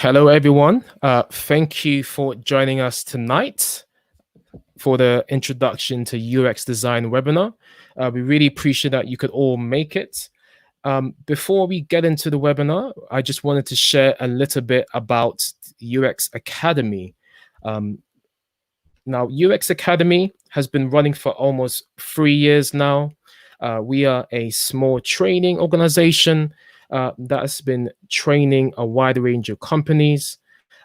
Hello, everyone. Thank you for joining us tonight for the introduction to UX design webinar. We really appreciate that you could all make it. Before we get into the webinar, I just wanted to share a little bit about UX Academy. Now, UX Academy has been running for almost 3 years now. We are a small training organization that has been training a wide range of companies.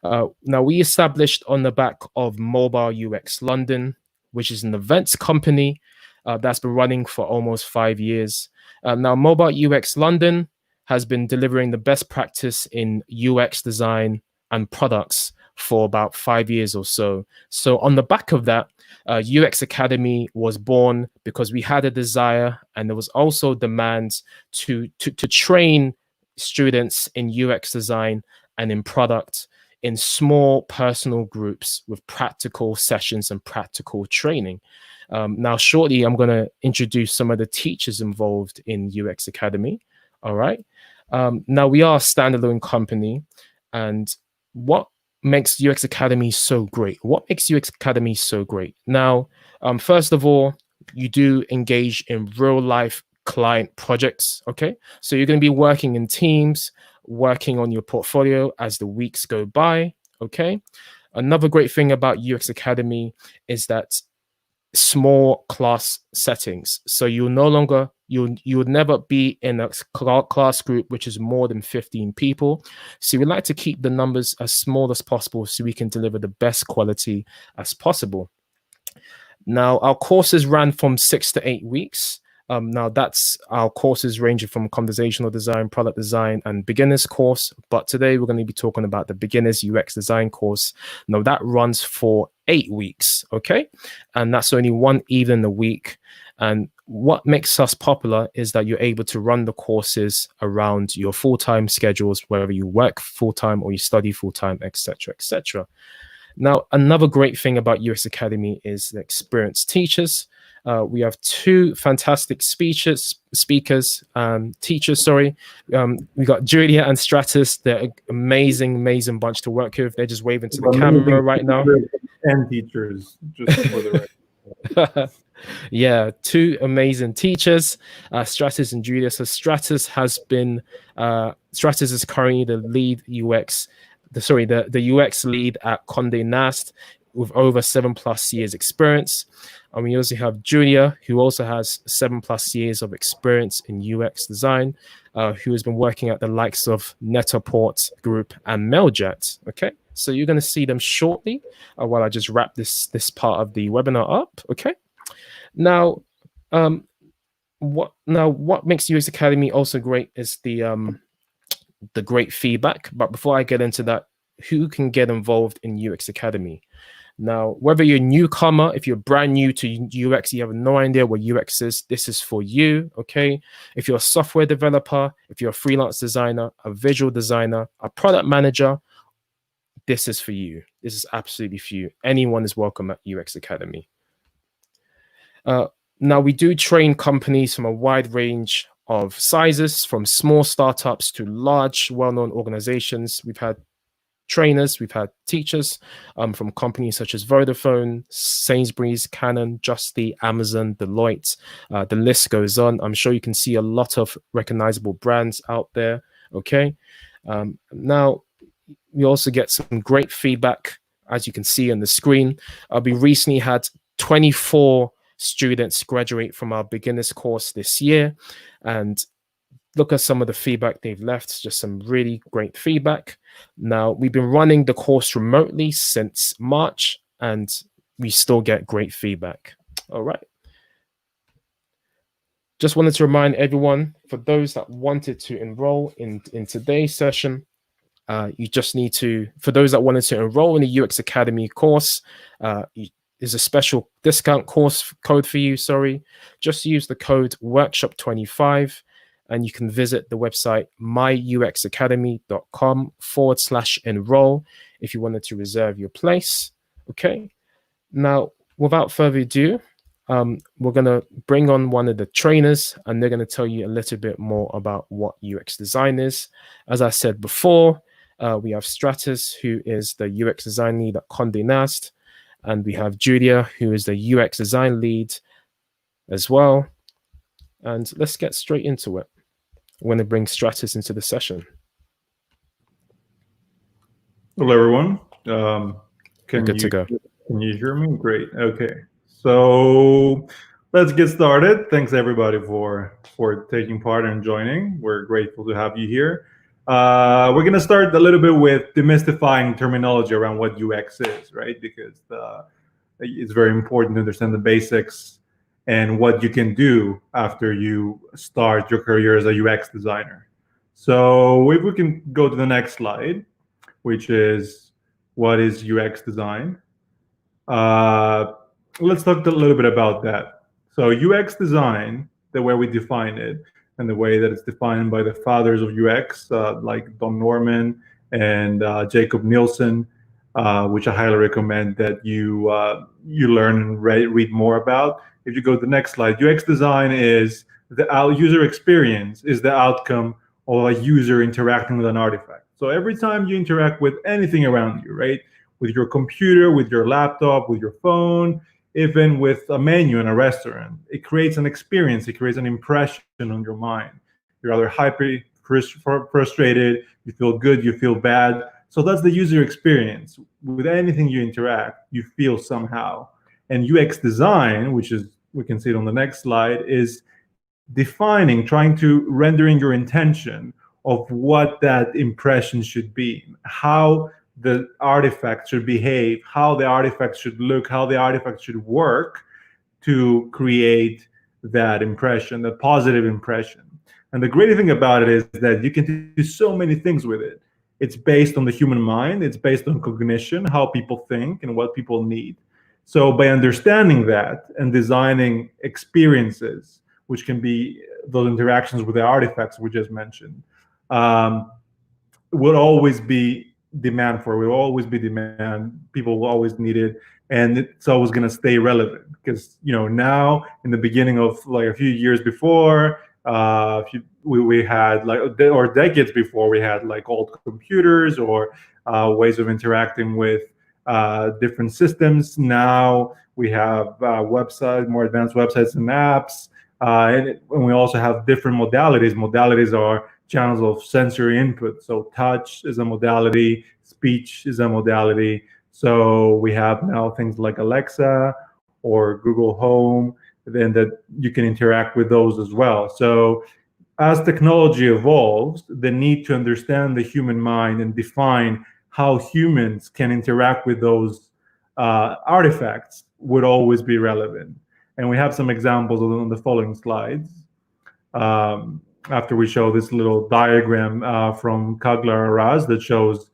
Now, we established on the back of Mobile UX London, which is an events company that's been running for almost 5 years. Now, Mobile UX London has been delivering the best practice in UX design and products for about 5 years or so. So on the back of that, UX Academy was born because we had a desire, and there was also demands to train students in UX design and in product in small personal groups with practical sessions and practical training. Now, shortly, I'm going to introduce some of the teachers involved in UX Academy. All right. Now, we are a standalone company. And what makes UX Academy so great? What makes UX Academy so great? Now, first of all, you do engage in real life client projects. Okay. So you're going to be working in teams, working on your portfolio as the weeks go by. Okay. Another great thing about UX Academy is that small class settings. So you would never be in a class group which is more than 15 people. So we like to keep the numbers as small as possible so we can deliver the best quality as possible. Now, our courses ran from 6 to 8 weeks. Now, that's our courses ranging from conversational design, product design, and beginners course. But today we're going to be talking about the beginners UX design course. Now, that runs for 8 weeks, okay? And that's only one evening a week. And what makes us popular is that you're able to run the courses around your full-time schedules, whether you work full-time or you study full-time, etc., etc. Now, another great thing about UX Academy is the experienced teachers. We have 2 fantastic teachers. We got Julia and Stratus. They're an amazing bunch to work with. They're just waving to the camera right now. And teachers, just for the record. Yeah, 2 amazing teachers, Stratus and Julia. So Stratus is currently the lead UX. The UX lead at Conde Nast with over 7+ years experience. And we also have Julia, who also has 7+ years of experience in UX design, who has been working at the likes of Net-a-Port Group and Mailjet. Okay, so you're going to see them shortly while I just wrap this part of the webinar up. Okay, now, what makes UX Academy also great is the great feedback. But before I get into that, who can get involved in UX Academy? Now, whether you're a newcomer, if you're brand new to UX, you have no idea what UX is, this is for you, okay? If you're a software developer, if you're a freelance designer, a visual designer, a product manager, this is for you. This is absolutely for you. Anyone is welcome at UX Academy. Now, we do train companies from a wide range of sizes, from small startups to large, well-known organizations. We've had trainers, we've had teachers from companies such as Vodafone, Sainsbury's, Canon, Justy, Amazon, Deloitte. The list goes on. I'm sure you can see a lot of recognizable brands out there. Okay. Now, we also get some great feedback, as you can see on the screen. We recently had 24 students graduate from our beginners course this year, and look at some of the feedback they've left. Just some really great feedback. Now, we've been running the course remotely since March, and we still get great feedback. All right. Just wanted to remind everyone, for those that wanted to enroll in today's session, you just need to, for those that wanted to enroll in the UX Academy course, there's a special discount course code for you, Just use the code workshop25. And you can visit the website myuxacademy.com/enroll if you wanted to reserve your place. Okay. Now, without further ado, we're going to bring on one of the trainers, and they're going to tell you a little bit more about what UX design is. As I said before, We have Stratus, who is the UX design lead at Conde Nast, and we have Julia, who is the UX design lead as well. And let's get straight into it. I'm going to bring Stratus into the session. Hello, everyone. You're good to go. Can you hear me? Great. Okay. So let's get started. Thanks everybody for taking part and joining. We're grateful to have you here. We're gonna start a little bit with demystifying terminology around what UX is, right? Because it's very important to understand the basics and what you can do after you start your career as a UX designer. So if we can go to the next slide, which is what is UX design. Let's talk a little bit about that. So UX design, the way we define it, and the way that it's defined by the fathers of UX, like Don Norman and Jacob Nielsen, which I highly recommend that you learn and read more about. If you go to the next slide, UX design is the user experience, is the outcome of a user interacting with an artifact. So every time you interact with anything around you, right? With your computer, with your laptop, with your phone, even with a menu in a restaurant, it creates an experience, it creates an impression on your mind. You're either hyper frustrated, you feel good, you feel bad. So that's the user experience. With anything you interact, you feel somehow. And UX design, which is, we can see it on the next slide, is defining, trying to rendering your intention of what that impression should be, how the artifact should behave, how the artifact should look, how the artifact should work to create that impression, the positive impression. And the great thing about it is that you can do so many things with it. It's based on the human mind, it's based on cognition, how people think and what people need. So by understanding that and designing experiences, which can be those interactions with the artifacts we just mentioned, will always be demand for. Will always be demand. People will always need it, and it's always going to stay relevant. Because now, in the beginning of like a few years before, we had or decades before, we had like old computers or ways of interacting with different systems. Now we have websites, more advanced websites and apps, and we also have different modalities. Modalities are channels of sensory input. So touch is a modality, speech is a modality. So we have now things like Alexa or Google Home, then that you can interact with those as well. So as technology evolves, the need to understand the human mind and define how humans can interact with those artifacts would always be relevant. And we have some examples on the following slides. After we show this little diagram from Kagler-Araz that shows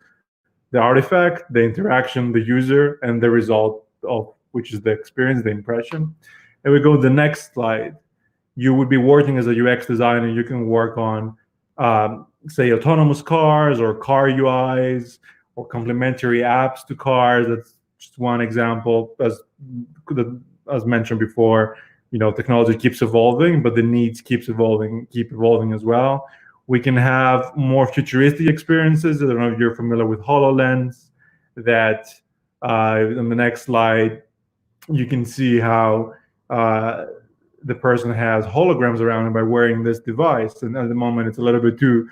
the artifact, the interaction, the user, and the result of which is the experience, the impression. And we go to the next slide. You would be working as a UX designer. You can work on, say, autonomous cars or car UIs or complementary apps to cars. That's just one example. As mentioned before, technology keeps evolving, but the needs keep evolving as well. We can have more futuristic experiences. I don't know if you're familiar with HoloLens. That on the next slide, you can see how the person has holograms around him by wearing this device. And at the moment, it's a little bit too,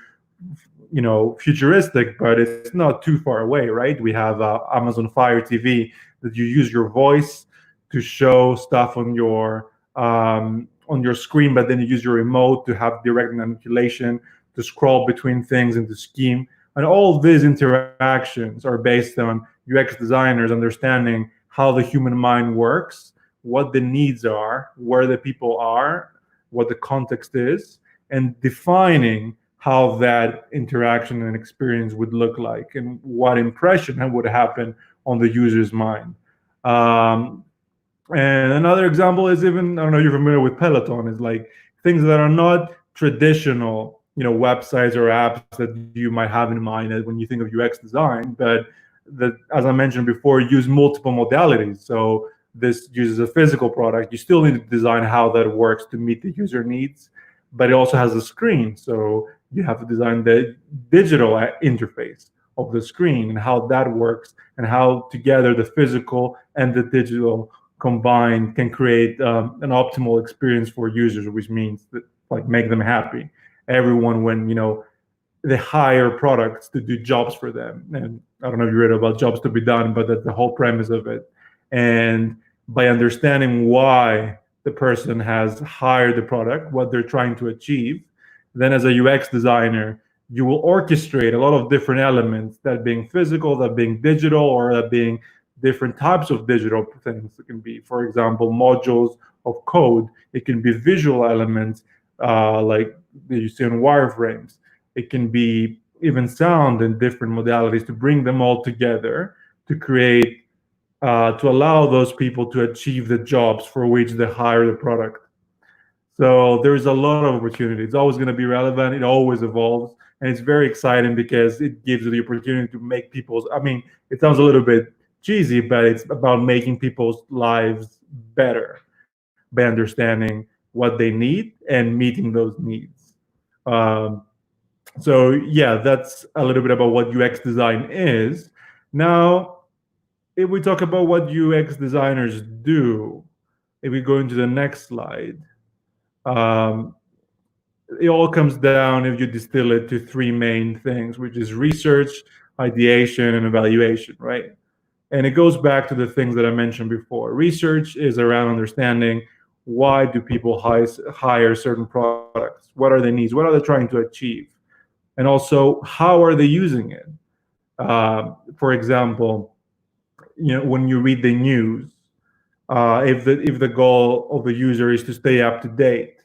futuristic, but it's not too far away, right? We have Amazon Fire TV that you use your voice to show stuff on your screen, but then you use your remote to have direct manipulation, to scroll between things and to scheme. And all of these interactions are based on UX designers understanding how the human mind works, what the needs are, where the people are, what the context is, and defining how that interaction and experience would look like and what impression would happen on the user's mind. And another example is even, I don't know if you're familiar with Peloton, is like things that are not traditional, websites or apps that you might have in mind when you think of UX design, but that, as I mentioned before, use multiple modalities. So this uses a physical product. You still need to design how that works to meet the user needs, but it also has a screen. So you have to design the digital interface of the screen and how that works, and how together the physical and the digital combined can create an optimal experience for users, which means that like make them happy. Everyone, when they hire products to do jobs for them. And I don't know if you read about jobs to be done, but that's the whole premise of it. And by understanding why the person has hired the product, what they're trying to achieve, then as a UX designer, you will orchestrate a lot of different elements, that being physical, that being digital, or that being different types of digital things. It can be, for example, modules of code. It can be visual elements like you see on wireframes. It can be even sound and different modalities to bring them all together to create, to allow those people to achieve the jobs for which they hire the product. So there's a lot of opportunity. It's always going to be relevant. It always evolves. And it's very exciting because it gives you the opportunity to make people's, I mean, it sounds a little bit cheesy, but it's about making people's lives better by understanding what they need and meeting those needs. Um, so yeah, that's a little bit about what UX design is. Now, if we talk about what UX designers do, if we go into the next slide, um, it all comes down, if you distill it, to three main things, which is research, ideation, and evaluation, right? And it goes back to the things that I mentioned before. Research is around understanding, why do people hire certain products? What are their needs? What are they trying to achieve? And also, how are they using it? For example, when you read the news, if the goal of the user is to stay up to date,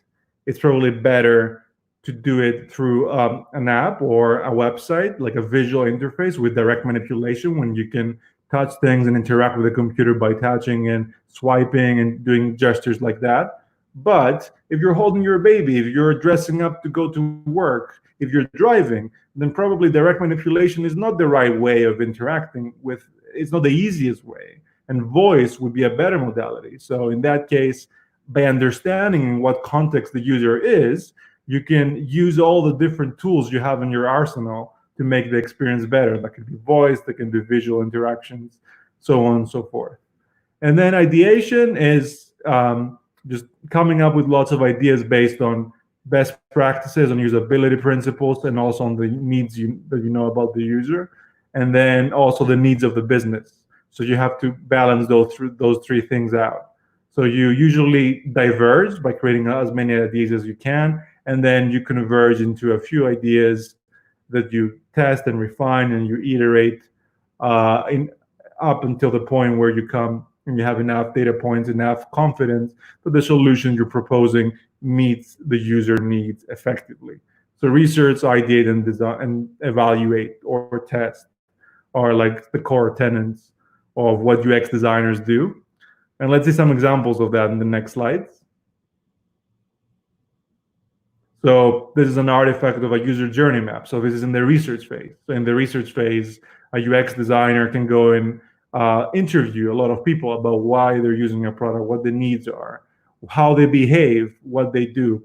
it's probably better to do it through an app or a website, like a visual interface with direct manipulation, when you can touch things and interact with the computer by touching and swiping and doing gestures like that. But if you're holding your baby, if you're dressing up to go to work, if you're driving, then probably direct manipulation is not the right way of interacting with. It's not the easiest way, and voice would be a better modality. So in that case, by understanding in what context the user is, you can use all the different tools you have in your arsenal to make the experience better. That could be voice, that can be visual interactions, so on and so forth. And then ideation is just coming up with lots of ideas based on best practices, on usability principles, and also on the needs that you know about the user, and then also the needs of the business. So you have to balance those three things out. So you usually diverge by creating as many ideas as you can, and then you converge into a few ideas that you test and refine and you iterate up until the point where you come and you have enough data points, enough confidence that the solution you're proposing meets the user needs effectively. So research, ideate, and design, and evaluate or test are like the core tenets of what UX designers do. And let's see some examples of that in the next slides. So this is an artifact of a user journey map. So this is in the research phase. So in the research phase, a UX designer can go and interview a lot of people about why they're using a product, what the needs are, how they behave, what they do.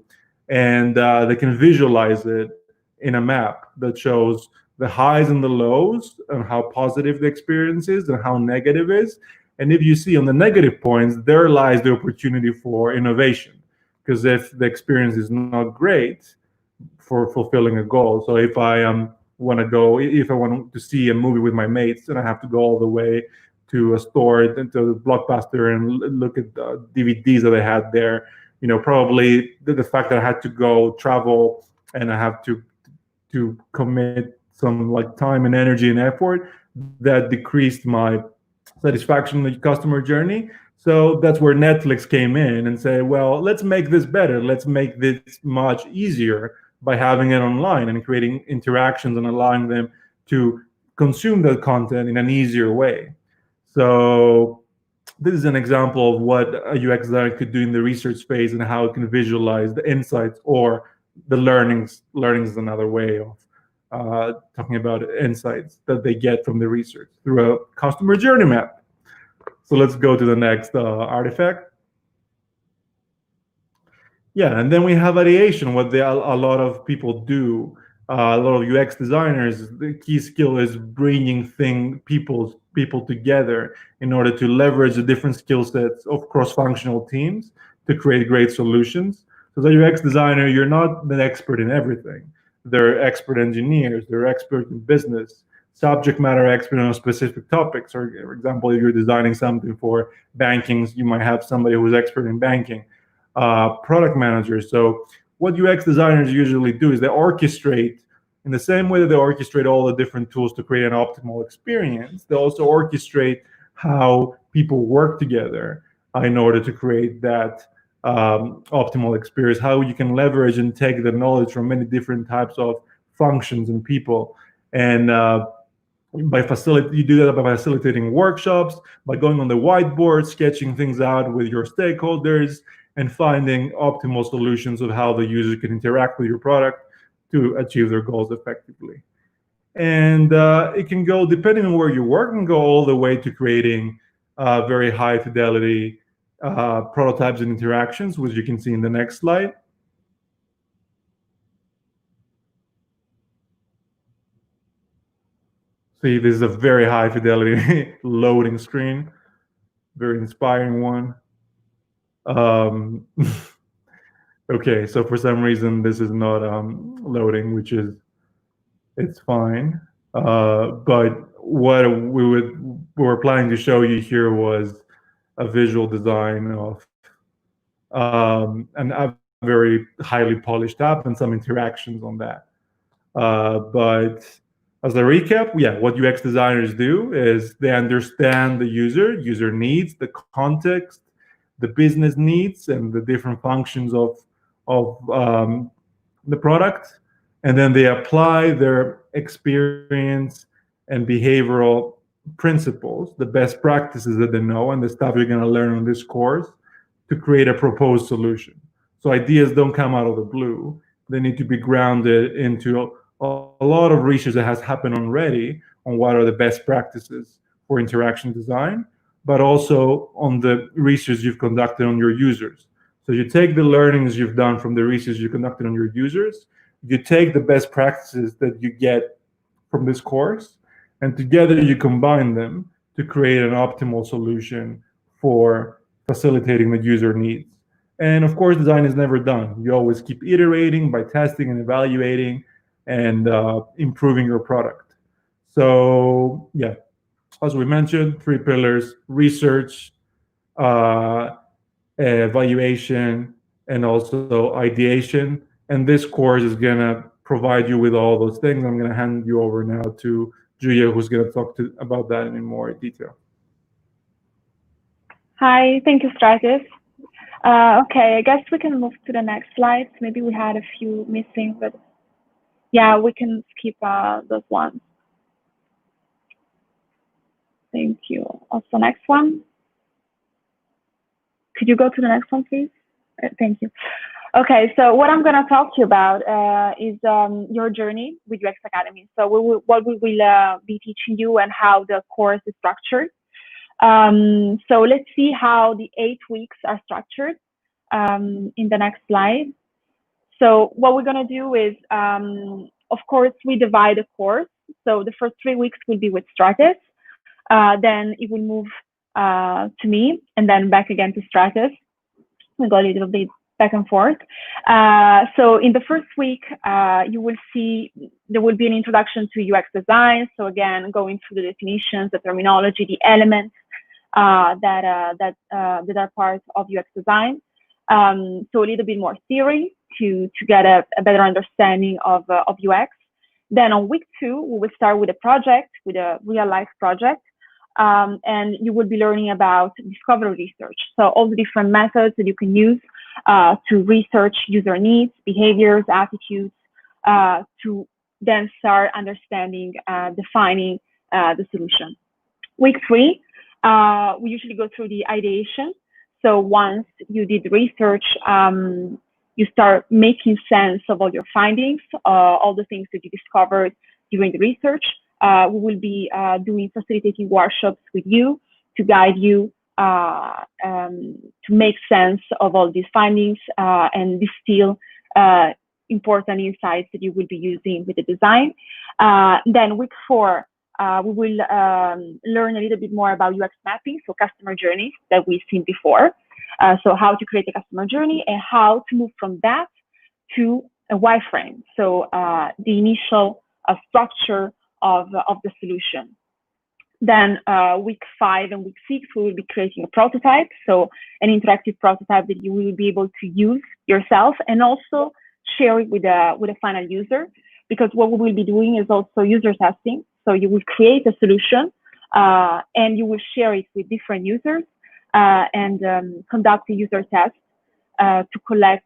And they can visualize it in a map that shows the highs and the lows, and how positive the experience is and how negative is. And if you see on the negative points, there lies the opportunity for innovation. Because if the experience is not great for fulfilling a goal, so if I want to see a movie with my mates and I have to go all the way to a store, into Blockbuster, and look at the DVDs that I had there, probably the fact that I had to go travel and I have to commit some like time and energy and effort, that decreased my satisfaction in the customer journey. So that's where Netflix came in and said, well, let's make this better. Let's make this much easier by having it online and creating interactions and allowing them to consume the content in an easier way. So this is an example of what a UX designer could do in the research phase and how it can visualize the insights or the learnings. Learnings is another way of talking about insights that they get from the research through a customer journey map. So let's go to the next artifact. Yeah, and then we have ideation, what a lot of people do A lot of UX designers, the key skill is bringing people together in order to leverage the different skill sets of cross-functional teams to create great solutions. So as a UX designer, you're not an expert in everything. They're expert engineers, they're expert in business, subject matter expert on specific topics. Or, for example, if you're designing something for banking, you might have somebody who's expert in banking, product managers. So what UX designers usually do is they orchestrate in the same way that they orchestrate all the different tools to create an optimal experience. They also orchestrate how people work together in order to create that optimal experience, how you can leverage and take the knowledge from many different types of functions and people. And you do that by facilitating workshops, by going on the whiteboard, sketching things out with your stakeholders, and finding optimal solutions of how the user can interact with your product to achieve their goals effectively. And it can go, depending on where you work, can go all the way to creating very high fidelity prototypes and interactions, which you can see in the next slide. See, this is a very high fidelity loading screen, very inspiring one. Okay, so for some reason this is not loading, which is, it's fine. But what we were planning to show you here was a visual design of a very highly polished app and some interactions on that. But as a recap, yeah, what UX designers do is they understand the user needs, the context, the business needs, and the different functions of the product, and then they apply their experience and behavioral principles, the best practices that they know, and the stuff you're going to learn on this course to create a proposed solution. So ideas don't come out of the blue. They need to be grounded into a lot of research that has happened already on what are the best practices for interaction design, but also on the research you've conducted on your users. So you take the learnings you've done from the research you conducted on your users, you take the best practices that you get from this course, and together you combine them to create an optimal solution for facilitating the user needs. And of course, design is never done. You always keep iterating by testing and evaluating and improving your product. So yeah, as we mentioned, 3 pillars: research, evaluation, and also ideation. And this course is going to provide you with all those things. I'm going to hand you over now to Julia, who's going to talk about that in more detail. Hi, thank you, Stratis. Okay, I guess we can move to the next slide. Maybe we had a few missing, but yeah, we can skip those ones. Thank you. Also, next one. Could you go to the next one, please? Thank you. Okay, so what I'm going to talk to you about is your journey with UX Academy. So what we will be teaching you and how the course is structured. So let's see how the 8 weeks are structured in the next slide. So what we're going to do is, of course, we divide the course. So the first 3 weeks will be with Stratis. Then it will move to me, and then back again to Stratis. We go a little bit back and forth. So in the first week, you will see there will be an introduction to UX design. So again, going through the definitions, the terminology, the elements that are part of UX design. So a little bit more theory to get a better understanding of UX. Then on week 2, we will start with a project, with a real life project. And you will be learning about discovery research. So all the different methods that you can use to research user needs, behaviors, attitudes, to then start understanding, defining the solution. Week 3, we usually go through the ideation. So once you did research, you start making sense of all your findings, all the things that you discovered during the research. We will be facilitating workshops with you to guide you to make sense of all these findings and distill important insights that you will be using with the design. Then week 4, we will learn a little bit more about UX mapping, so customer journeys that we've seen before. So how to create a customer journey and how to move from that to a wireframe, so the initial structure of the solution. Then week 5 and week 6, we will be creating a prototype, so an interactive prototype that you will be able to use yourself and also share it with a final user, because what we will be doing is also user testing. So you will create a solution and you will share it with different users and conduct a user test to collect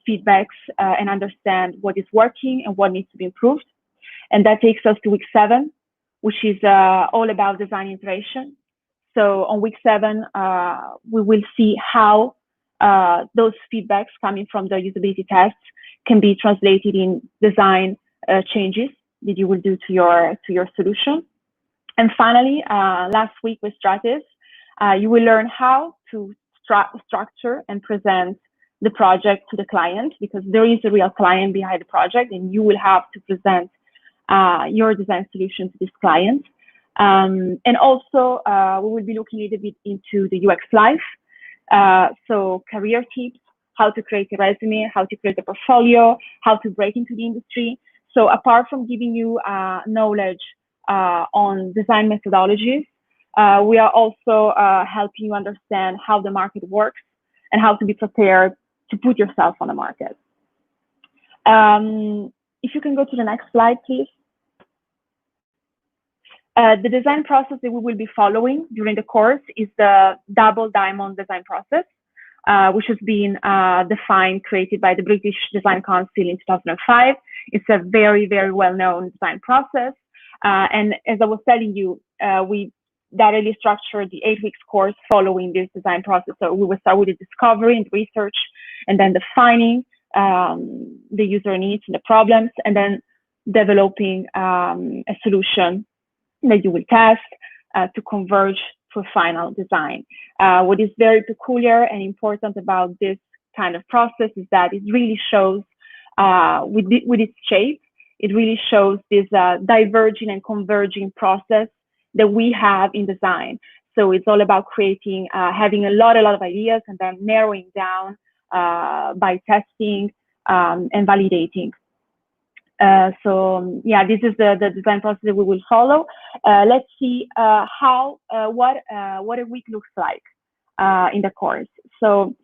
feedbacks and understand what is working and what needs to be improved. And that takes us to week 7, which is all about design iteration. So on week 7, we will see how those feedbacks coming from the usability tests can be translated in design changes that you will do to your solution. And finally, last week with Stratis, you will learn how to structure and present the project to the client, because there is a real client behind the project, and you will have to present your design solution to this client. And also, we will be looking a little bit into the UX life. So career tips, how to create a resume, how to create a portfolio, how to break into the industry. So apart from giving you knowledge on design methodologies, we are also helping you understand how the market works and how to be prepared to put yourself on the market. If you can go to the next slide, please. The design process that we will be following during the course is the double diamond design process, which has been defined, created by the British Design Council in 2005. It's a very, very well-known design process. And as I was telling you, we directly structured the 8 weeks course following this design process. So we will start with the discovery and research, and then defining the user needs and the problems, and then developing a solution that you will test to converge to a final design. What is very peculiar and important about this kind of process is that it really shows, with its shape, it really shows this diverging and converging process that we have in design. So it's all about creating, having a lot of ideas and then narrowing down by testing and validating. So yeah, this is the design process that we will follow. Let's see what a week looks like in the course. So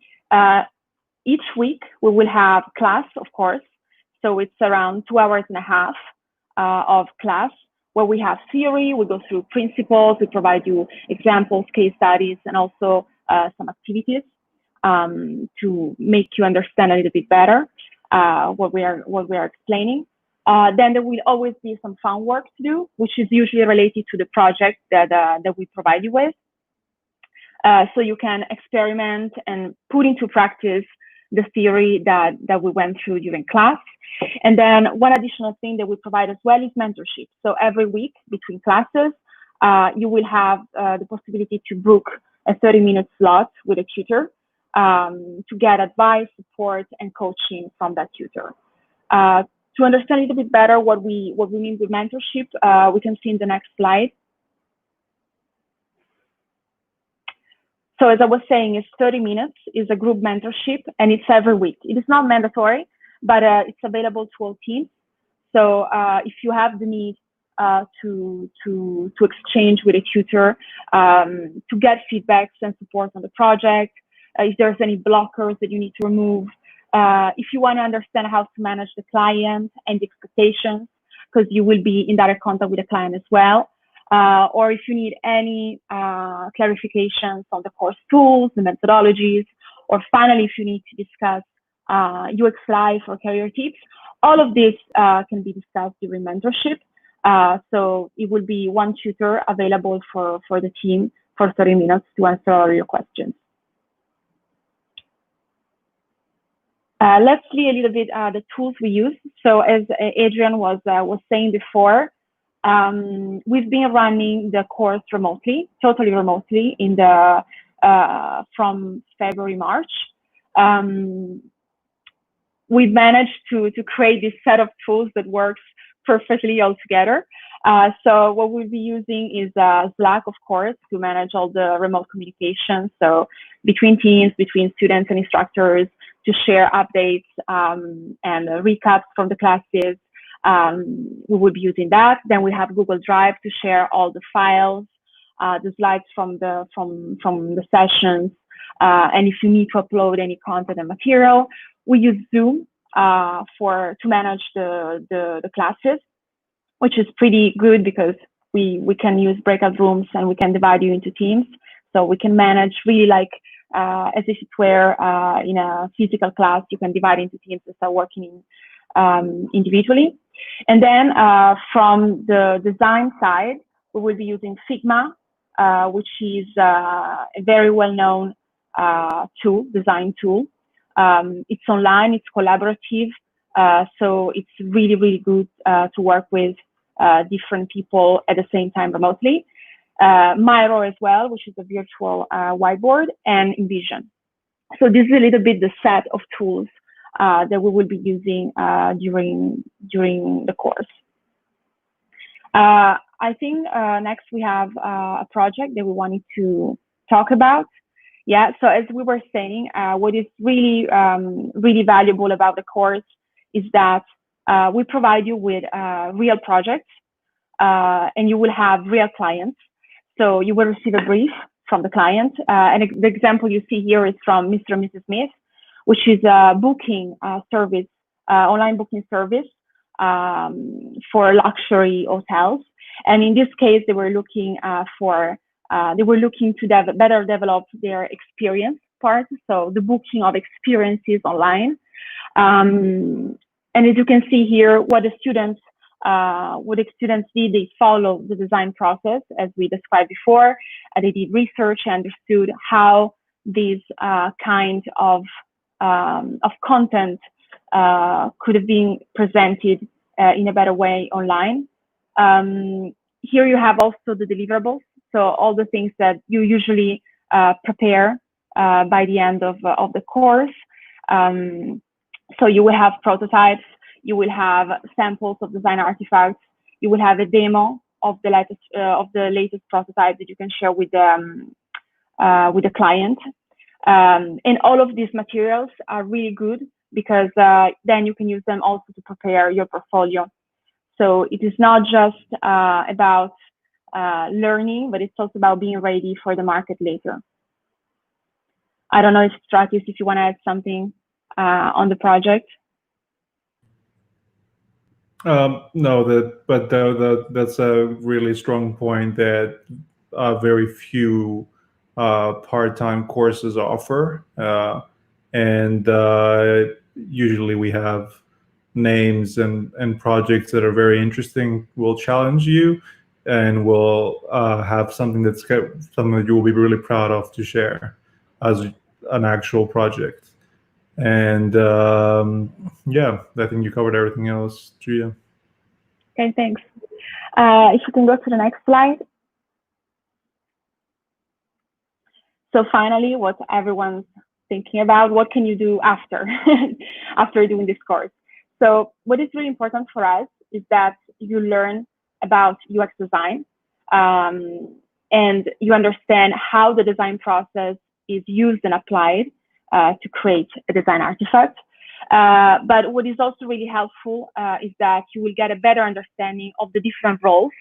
each week we will have class, of course. So it's around 2.5 hours of class, where we have theory, we go through principles, we provide you examples, case studies, and also some activities to make you understand a little bit better what we are explaining. Then there will always be some fun work to do, which is usually related to the project that we provide you with. So you can experiment and put into practice the theory that we went through during class. And then one additional thing that we provide as well is mentorship. So every week between classes, you will have the possibility to book a 30-minute slot with a tutor to get advice, support, and coaching from that tutor. To understand a little bit better what we mean with mentorship, we can see in the next slide. So as I was saying, it's 30 minutes, is a group mentorship, and it's every week. It is not mandatory, but it's available to all teams. So if you have the need to exchange with a tutor, to get feedbacks and support on the project, if there's any blockers that you need to remove, if you want to understand how to manage the client and the expectations, because you will be in direct contact with the client as well. Or if you need any clarifications on the course tools, the methodologies, or finally, if you need to discuss UX life or career tips, all of this can be discussed during mentorship. So it will be one tutor available for the team for 30 minutes to answer all your questions. Let's see a little bit the tools we use. So as Adrian was saying before, we've been running the course remotely, totally remotely, in the from February, March. we've managed to create this set of tools that works perfectly all together. So what we'll be using is Slack, of course, to manage all the remote communication. So between teams, between students and instructors, to share updates and recaps from the classes. We will be using that. Then we have Google Drive to share all the files, the slides from the sessions, and if you need to upload any content and material, we use Zoom to manage the classes, which is pretty good because we can use breakout rooms and we can divide you into teams, so we can manage really like as if it were in a physical class. You can divide into teams and start working individually. And then from the design side, we will be using Figma, which is a very well-known design tool. It's online, it's collaborative, so it's really, really good to work with different people at the same time remotely. Miro as well, which is a virtual whiteboard, and Envision. So this is a little bit the set of tools that we will be using during the course. I think next we have a project that we wanted to talk about. Yeah, so as we were saying, what is really, really valuable about the course is that we provide you with real projects and you will have real clients. So you will receive a brief from the client. And the example you see here is from Mr. and Mrs. Smith, which is a booking service, online booking service for luxury hotels. And in this case, they were looking to better develop their experience part, so the booking of experiences online. And as you can see here, what the students did, they followed the design process as we described before. They did research and understood how these kind of content could have been presented in a better way online. Here you have also the deliverables, so all the things that you usually prepare by the end of the course. So you will have prototypes, you will have samples of design artifacts, you will have a demo of the latest prototype that you can share with the client. And all of these materials are really good because then you can use them also to prepare your portfolio. So it is not just about learning, but it's also about being ready for the market later. I don't know if Stratis, if you want to add something on the project. No, that's a really strong point that very few part-time courses offer, and usually we have names and projects that are very interesting, will challenge you, and will have something that you will be really proud of to share as an actual project. And yeah, I think you covered everything else, Gia. Okay, thanks. If you can go to the next slide. So finally, what everyone's thinking about, what can you do after after doing this course? So what is really important for us is that you learn about UX design and you understand how the design process is used and applied to create a design artifact. But what is also really helpful is that you will get a better understanding of the different roles,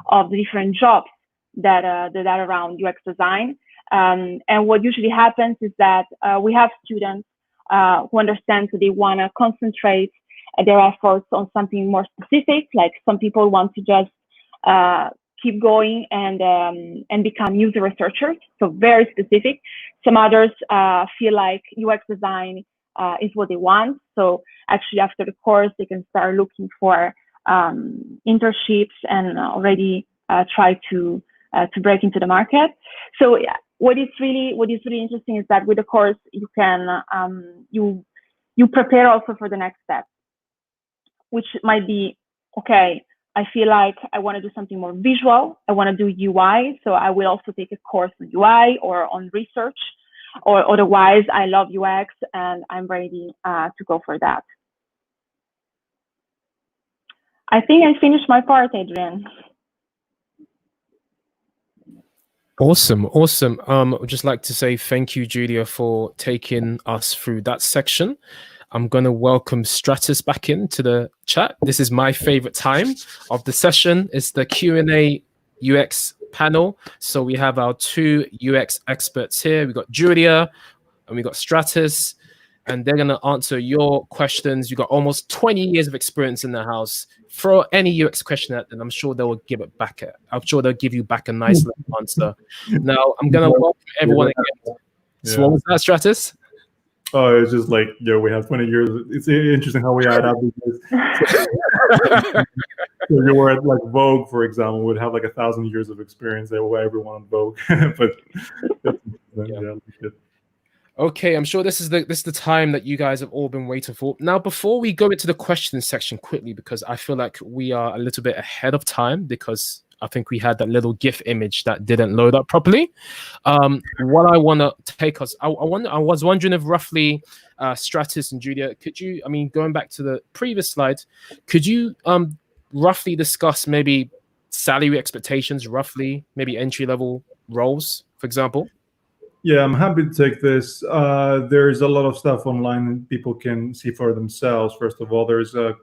of the different jobs that are around UX design. And what usually happens is that we have students who understand that they want to concentrate their efforts on something more specific. Like some people want to just keep going and become user researchers, so very specific. Some others feel like UX design is what they want. So actually after the course, they can start looking for internships and already try to break into the market. So what is really interesting is that with the course, you can you prepare also for the next step, which might be, okay, I feel like I want to do something more visual. I want to do UI, so I will also take a course on UI or on research. or otherwise I love UX and I'm ready to go for that. I think I finished my part, Adrian. Awesome, awesome. I'd just like to say thank you, Julia, for taking us through that section. I'm going to welcome Stratus back into the chat. This is my favorite time of the session. It's the Q&A UX panel. So we have our two UX experts here. We've got Julia and we've got Stratus, and they're going to answer your questions. You've got almost 20 years of experience in the house. Throw any UX question at them. I'm sure they will give it back. I'm sure they'll give you back a nice little answer. Now, I'm going to welcome everyone again. So what was that, Stratus? Oh, it's just like, we have 20 years. It's interesting how we add up. If you were at like Vogue, for example, would have like 1,000 years of experience. They were everyone on Vogue. But okay, I'm sure this is the time that you guys have all been waiting for. Now, before we go into the questions section quickly, because I feel like we are a little bit ahead of time because I think we had that little GIF image that didn't load up properly. What I want to take us, I was wondering if roughly Stratus and Julia, could you, I mean, going back to the previous slide, could you roughly discuss maybe salary expectations, roughly, maybe entry-level roles, for example? Yeah, I'm happy to take this. There's a lot of stuff online that people can see for themselves. First of all, there's the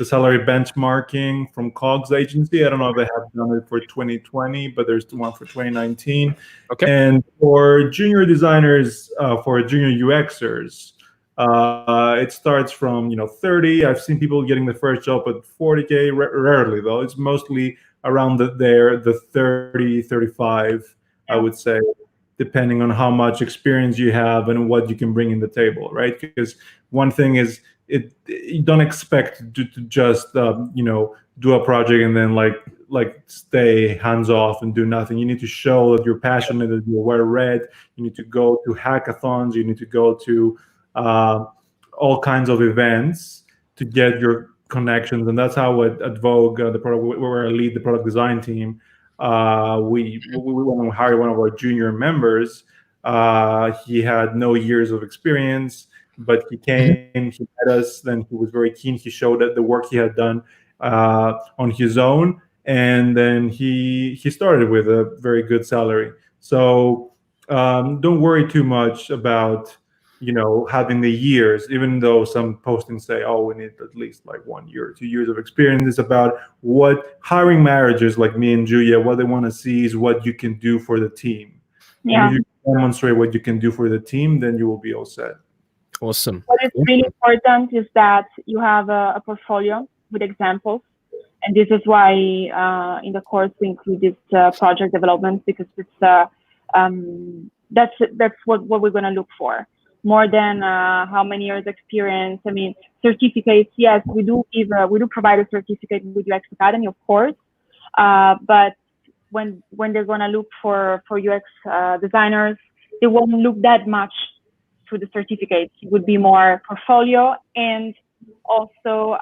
salary benchmarking from COGS agency. I don't know if they have done it for 2020, but there's the one for 2019. Okay. And for junior designers, for junior UXers, it starts from 30. I've seen people getting the first job at 40K. Rarely though. It's mostly around the 30, 35, I would say, depending on how much experience you have and what you can bring in the table, right? Because one thing is, you don't expect to just do a project and then like stay hands off and do nothing. You need to show that you're passionate, that you're well read. You need to go to hackathons. You need to go to all kinds of events to get your connections. And that's how at Vogue, the product, where I lead the product design team, we want to hire one of our junior members. He had no years of experience, but he came, he met us, then he was very keen. He showed that the work he had done on his own, and then he started with a very good salary. So don't worry too much about having the years, even though some postings say, oh, we need at least like 1 year or 2 years of experience. It's about what hiring managers like me and Julia, what they want to see is what you can do for the team. Yeah. And if you demonstrate what you can do for the team, then you will be all set. Awesome. What is really important is that you have a portfolio with examples. And this is why in the course we include this project development, because it's that's what we're going to look for. More than how many years experience. I mean, certificates, yes, we do provide a certificate with UX Academy, of course. But when they're gonna look for UX designers, they won't look that much to the certificates. It would be more portfolio, and also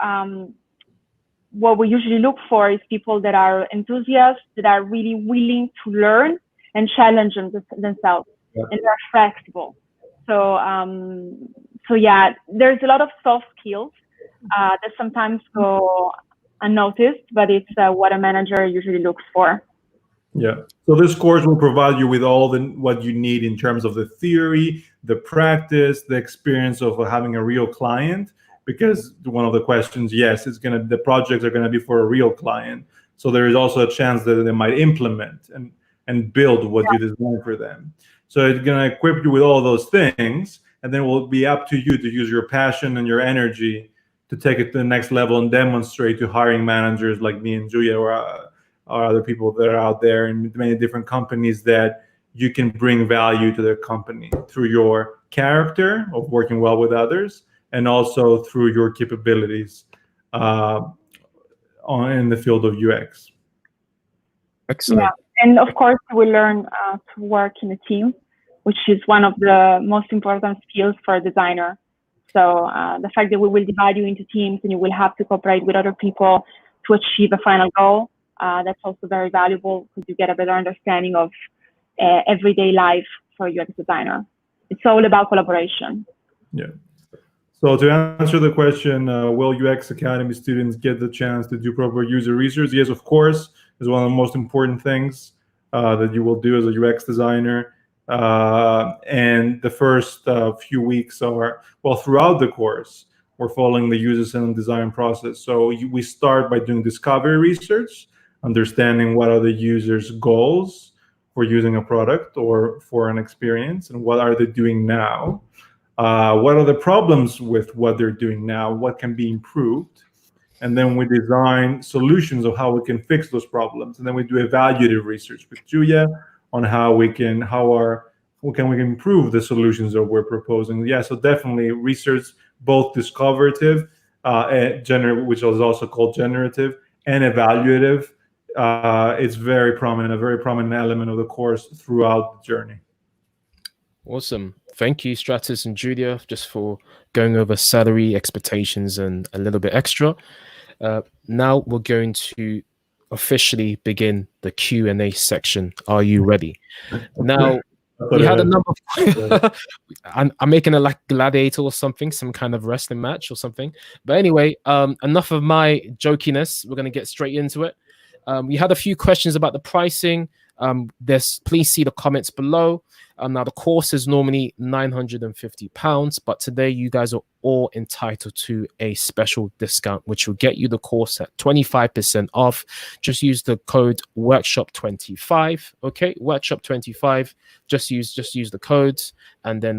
what we usually look for is people that are enthusiasts, that are really willing to learn and challenge themselves, and they're flexible. So yeah, there's a lot of soft skills that sometimes go unnoticed, but it's what a manager usually looks for. Yeah. So this course will provide you with all what you need in terms of the theory, the practice, the experience of having a real client. Because one of the questions, yes, the projects are gonna be for a real client. So there is also a chance that they might implement and build what you design for them. So it's going to equip you with all those things, and then it will be up to you to use your passion and your energy to take it to the next level and demonstrate to hiring managers like me and Julia or other people that are out there in many different companies that you can bring value to their company through your character of working well with others, and also through your capabilities in the field of UX. Excellent. Yeah. And of course, we learn to work in a team, which is one of the most important skills for a designer. So the fact that we will divide you into teams and you will have to cooperate with other people to achieve a final goal, that's also very valuable because you get a better understanding of everyday life for a UX designer. It's all about collaboration. Yeah. So to answer the question, will UX Academy students get the chance to do proper user research? Yes, of course. It's one of the most important things that you will do as a UX designer. And the first few weeks are, well, throughout the course, we're following the user-centered design process. So we start by doing discovery research, understanding what are the user's goals for using a product or for an experience, and what are they doing now. What are the problems with what they're doing now? What can be improved? And then we design solutions of how we can fix those problems. And then we do evaluative research with Julia on how we can improve the solutions that we're proposing. Yeah, so definitely research, both discoveраtive, which is also called generative, and evaluative. It's a very prominent element of the course throughout the journey. Awesome. Thank you, Stratus and Julia, just for going over salary expectations and a little bit extra. Now we're going to officially begin the Q&A section. Are you ready? Now, we had a number of I'm making it like gladiator or something, some kind of wrestling match or something. But anyway, enough of my jokiness. We're going to get straight into it. We had a few questions about the pricing. Please see the comments below. Now, the course is normally £950, but today you guys are all entitled to a special discount, which will get you the course at 25% off. Just use the code workshop25. Okay, workshop25. Just use the codes, and then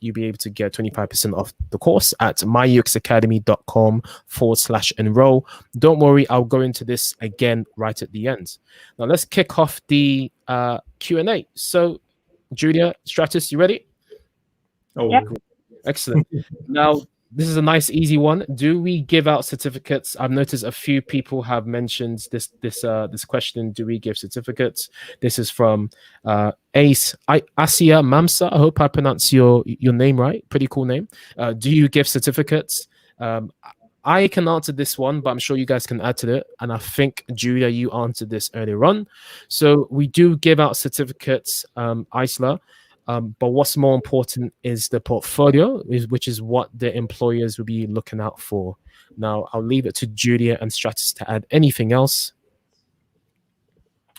you'll be able to get 25% off the course at myuxacademy.com/enroll. Don't worry, I'll go into this again right at the end. Now let's kick off the Q&A. So, Julia, Stratus, you ready? Oh, yep. Excellent. Now, this is a nice, easy one. Do we give out certificates? I've noticed a few people have mentioned this question. Do we give certificates? This is from Asia Mamsa. I hope I pronounce your name right. Pretty cool name. Do you give certificates? I can answer this one, but I'm sure you guys can add to it. And I think, Julia, you answered this earlier on. So we do give out certificates, Isla. But what's more important is the portfolio, which is what the employers will be looking out for. Now, I'll leave it to Julia and Stratus to add anything else.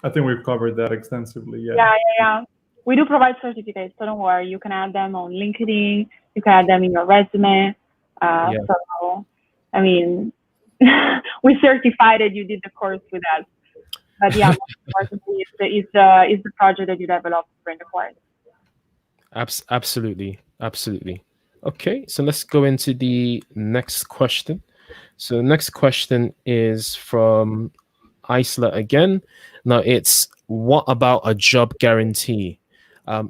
I think we've covered that extensively. Yeah. We do provide certificates, so don't worry. You can add them on LinkedIn. You can add them in your resume. So, I mean, we certified that you did the course with us. But yeah, is the project that you developed during the course. Absolutely. Okay, so let's go into the next question. So the next question is from Isla again. Now it's, what about a job guarantee?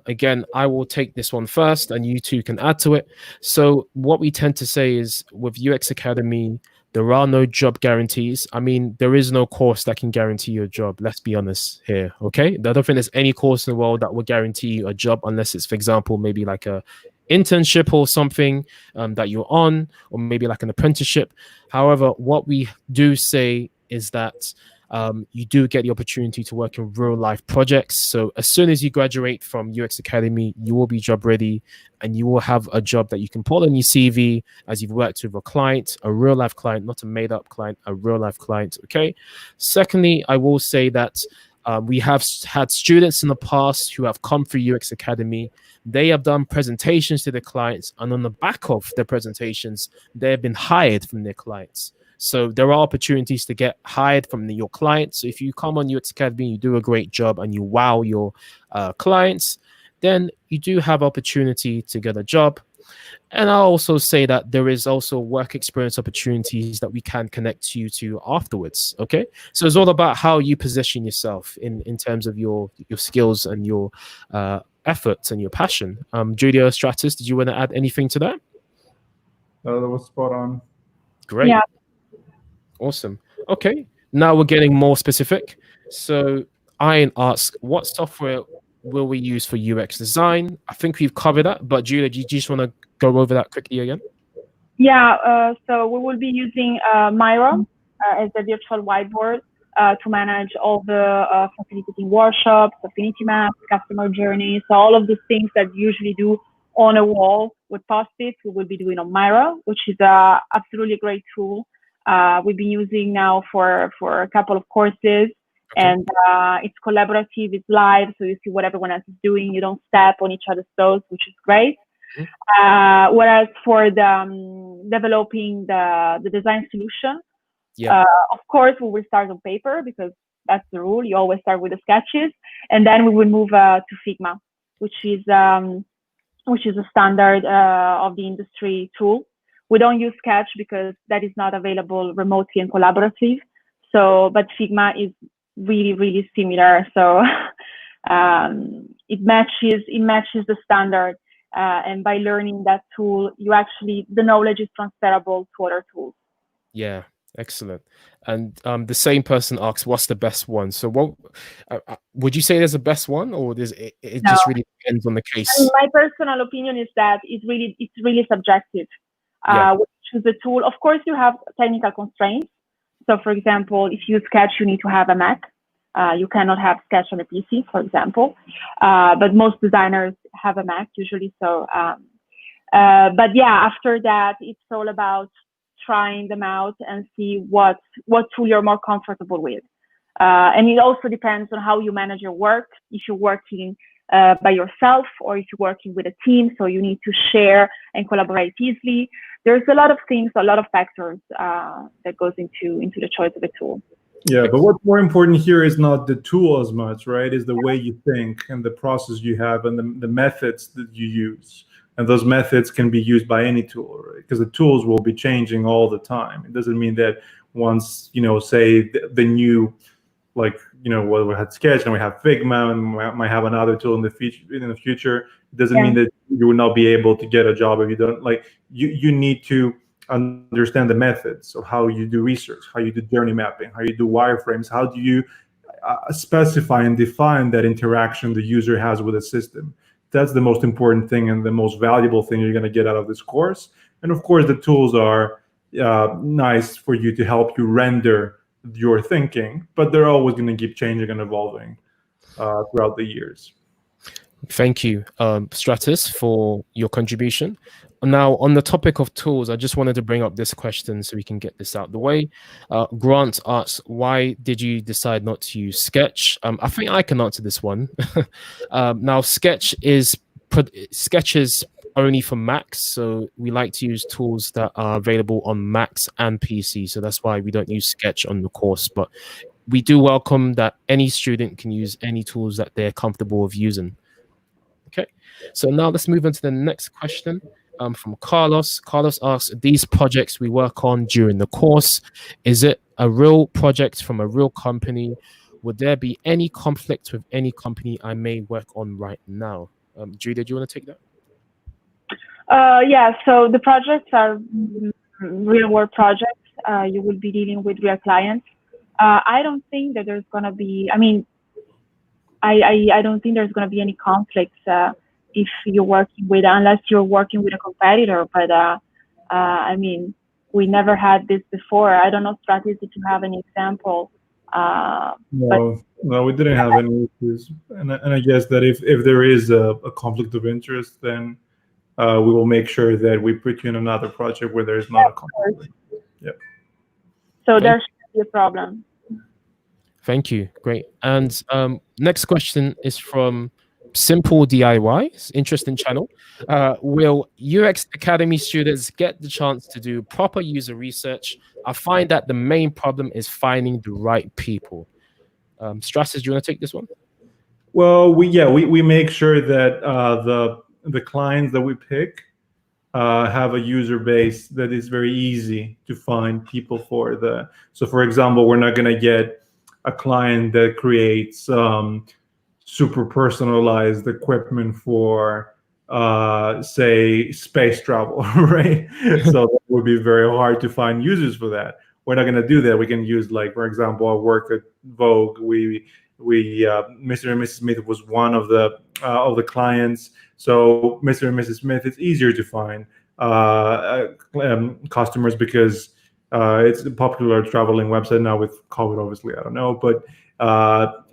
Again, I will take this one first and you two can add to it. So what we tend to say is, with UX Academy, there are no job guarantees. I mean, there is no course that can guarantee you a job. Let's be honest here, okay? I don't think there's any course in the world that will guarantee you a job, unless it's, for example, maybe like a internship or something that you're on, or maybe like an apprenticeship. However, what we do say is that you do get the opportunity to work in real life projects. So as soon as you graduate from UX Academy, you will be job ready, and you will have a job that you can put on your CV as you've worked with a client, a real life client, not a made up client, a real life client. Okay. Secondly, I will say that we have had students in the past who have come through UX Academy. They have done presentations to their clients, and on the back of their presentations, they have been hired from their clients. So there are opportunities to get hired from your clients. So if you come on UX Academy, you do a great job, and you wow your clients, then you do have opportunity to get a job. And I'll also say that there is also work experience opportunities that we can connect you to afterwards. Okay, so it's all about how you position yourself in terms of your skills and your efforts and your passion. Julia, Stratus, did you want to add anything to that? That was spot on. Great. Yeah. Awesome. Okay, now we're getting more specific. So Ian asks, what software will we use for UX design? I think we've covered that, but Julia, do you just want to go over that quickly again? Yeah, so we will be using Miro as a virtual whiteboard. to manage all the facilitating workshops, affinity maps, customer journeys, so all of the things that you usually do on a wall with post-its, we will be doing on Miro, which is absolutely a great tool. We've been using now for a couple of courses, and it's collaborative, it's live, so you see what everyone else is doing. You don't step on each other's toes, which is great. Whereas for the developing the design solution, of course, we will start on paper because that's the rule. You always start with the sketches, and then we will move to Figma, which is a standard of the industry tool. We don't use Sketch because that is not available remotely and collaborative. So, but Figma is really, really similar. So it matches the standard. And by learning that tool, the knowledge is transferable to other tools. Yeah, excellent. And the same person asks, "What's the best one?" So, what would you say? There's a best one, or it No. just really depends on the case? I mean, my personal opinion is that it's really subjective. When you choose the tool, of course, you have technical constraints. So, for example, if you use Sketch, you need to have a Mac. You cannot have Sketch on a PC, for example. But most designers have a Mac usually. So, but yeah, after that, it's all about trying them out and see what tool you're more comfortable with. And it also depends on how you manage your work. If you're working by yourself or if you're working with a team, so you need to share and collaborate easily. There's a lot of things, a lot of factors that goes into the choice of a tool. Yeah, but what's more important here is not the tool as much, right? Is the way you think and the process you have and the methods that you use. And those methods can be used by any tool, right? Because the tools will be changing all the time. It doesn't mean that once, say the new, well, we had Sketch and we have Figma and we might have another tool in the future. It doesn't mean that you will not be able to get a job if you don't. You need to understand the methods of how you do research, how you do journey mapping, how you do wireframes, how do you specify and define that interaction the user has with the system. That's the most important thing and the most valuable thing you're going to get out of this course. And of course, the tools are nice for you to help you render your thinking, but they're always going to keep changing and evolving throughout the years. Thank you, Stratus, for your contribution. Now, on the topic of tools, I just wanted to bring up this question so we can get this out the way. Grant asks, why did you decide not to use Sketch? I think I can answer this one. Now, Sketch is only for Macs, so we like to use tools that are available on Macs and PC. So that's why we don't use Sketch on the course. But we do welcome that any student can use any tools that they're comfortable with using. Okay, so now let's move on to the next question. From Carlos. Carlos asks, these projects we work on during the course, is it a real project from a real company? Would there be any conflict with any company I may work on right now? Julia, do you want to take that? Yeah, so the projects are real world projects. You will be dealing with real clients. I don't think that there's going to be, I don't think there's going to be any conflicts if you're working with, unless you're working with a competitor. But we never had this before. I don't know, Stratis, if you have any example. No, we didn't have any issues. And I guess that if there is a conflict of interest, then we will make sure that we put you in another project where there is not a conflict. Yeah. So there shouldn't be a problem. Thank you. Great. And next question is from Simple DIY, interesting channel. Will UX Academy students get the chance to do proper user research? I find that the main problem is finding the right people. Stratus, do you want to take this one? Well, we make sure that the clients that we pick have a user base that is very easy to find people for. So for example, we're not going to get a client that creates super personalized equipment for say space travel, right? So that would be very hard to find users for that. We're not going to do that. We can use, like, for example, I work at Vogue. We Mr. and Mrs. Smith was one of the clients. So Mr. and Mrs. Smith, it's easier to find customers because It's a popular traveling website now with COVID, obviously, I don't know. But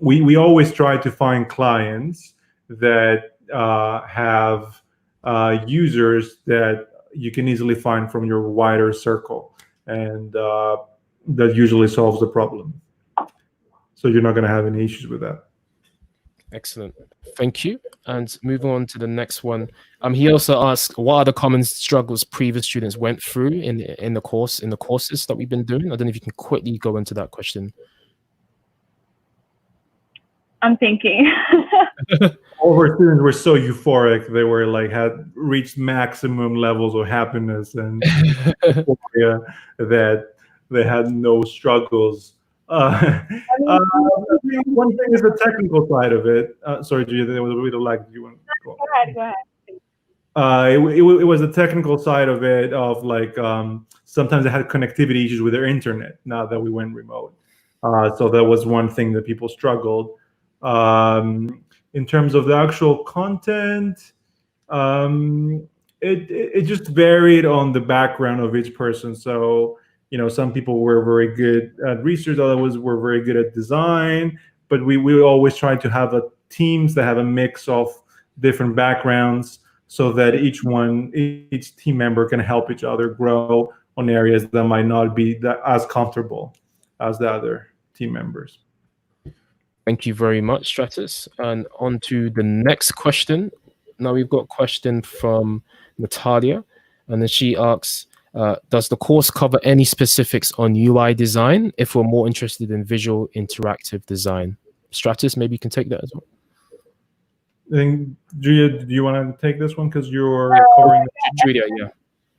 we always try to find clients that have users that you can easily find from your wider circle. And that usually solves the problem. So you're not going to have any issues with that. Excellent. Thank you. And moving on to the next one. He also asked, what are the common struggles previous students went through in the courses that we've been doing? I don't know if you can quickly go into that question. I'm thinking. All of our students were so euphoric. They were like, had reached maximum levels of happiness and euphoria that they had no struggles. One thing is the technical side of it. Sorry, Gia, there was a bit of lag. Do you want to go? Go ahead. It was the technical side of it, of like sometimes they had connectivity issues with their internet now that we went remote. So that was one thing that people struggled. In terms of the actual content, it just varied on the background of each person. So, some people were very good at research, others were very good at design, but we always try to have teams that have a mix of different backgrounds so that each team member can help each other grow on areas that might not be as comfortable as the other team members. Thank you very much, Stratus. And on to the next question. Now we've got a question from Natalia, and then she asks, does the course cover any specifics on UI design if we're more interested in visual interactive design? Stratus, maybe you can take that as well. I think, Julia, do you want to take this one because you're covering Julia,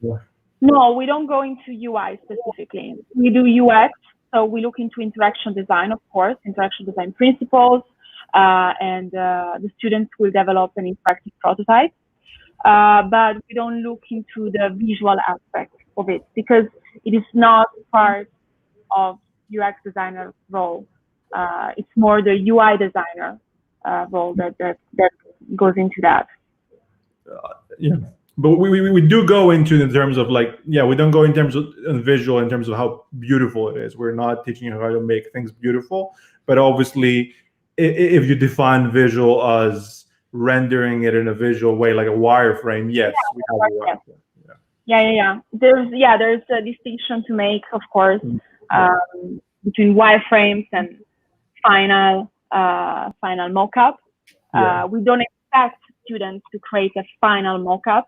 yeah. No, we don't go into UI specifically. We do UX, so we look into interaction design, of course, interaction design principles, and the students will develop an interactive prototype. But we don't look into the visual aspect of it because it is not part of UX designer role. It's more the UI designer role that goes into that. Yeah, but we do go into in terms of like, we don't go in terms of visual, in terms of how beautiful it is. We're not teaching you how to make things beautiful, but obviously if you define visual as rendering it in a visual way, like a wireframe, yes, we have a wireframe. Yeah. There's a distinction to make, of course, between wireframes and final mockup. We don't expect students to create a final mockup,